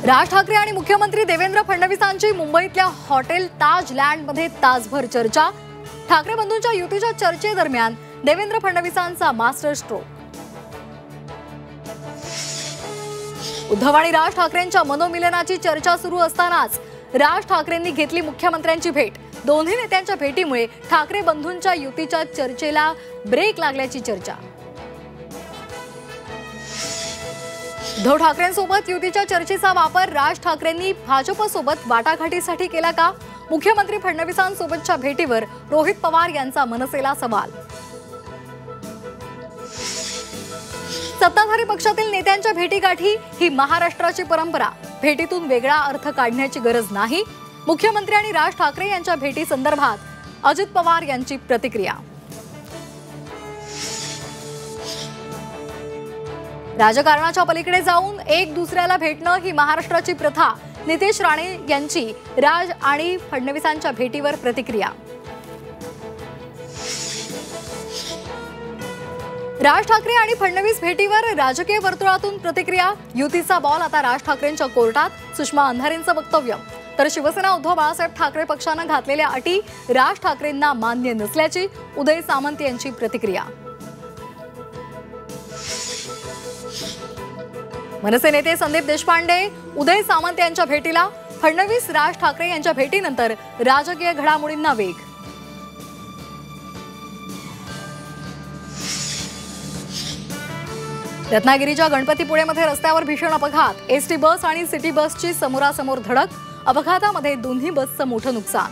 राज ठाकरे आणि मुख्यमंत्री देवेंद्र फडणवीसांची मुंबईतल्या हॉटेल ताज लँडमध्ये तासभर चर्चा। ठाकरे बंधूंच्या युतीच्या चर्चेदरम्यान देवेंद्र फडणवीसांचा मास्टर स्ट्रोक। उद्धव आणि राज ठाकरेंच्या मनोमिलनाची चर्चा सुरू असतानाच राज ठाकरेंनी घेतली मुख्यमंत्र्यांची भेट। दोन्ही नेत्यांच्या भेटीमुळे ठाकरे बंधूंच्या युतीच्या चर्चेला ब्रेक लागल्याची चर्चा। उद्धव ठाकरेंसोबत युतीच्या चर्चेचा वापर राज ठाकरेंनी भाजपसोबत वाटाघाटीसाठी केला का? मुख्यमंत्री फडणवीसांसोबतच्या भेटीवर रोहित पवार यांचा मनसेला सवाल। सत्ताधारी पक्षातील नेत्यांच्या भेटीगाठी ही महाराष्ट्राची परंपरा, भेटीतून वेगळा अर्थ काढण्याची गरज नाही। मुख्यमंत्री आणि राज ठाकरे यांच्या भेटी संदर्भात अजित पवार यांची प्रतिक्रिया। राजकारणाच्या पलीकडे जाऊन एक दुसऱ्याला भेटणं ही महाराष्ट्राची प्रथा। नितेश राणे यांची राज आणि फडणवीसांच्या भेटीवर प्रतिक्रिया। राज ठाकरे आणि फडणवीस भेटीवर राजकीय वर्तुळातून प्रतिक्रिया। युतीचा बॉल आता राज ठाकरेंच्या कोर्टात। सुषमा अंधारेंचं वक्तव्य। तर शिवसेना उद्धव बाळासाहेब ठाकरे पक्षानं घातलेल्या अटी राज ठाकरेंना मान्य नसल्याची उदय सामंत यांची प्रतिक्रिया। मनसे नेते संदीप देशपांडे उदय सामंत यांच्या भेटीला। फडणवीस राज ठाकरे यांच्या भेटीनंतर राजकीय घडामोडींना वेग। रत्नागिरीच्या गणपतीपुळेमध्ये रस्त्यावर भीषण अपघात। एसटी बस आणि सिटी बसची समोरासमोर धडक। अपघातामध्ये दोन्ही बसचं मोठं नुकसान।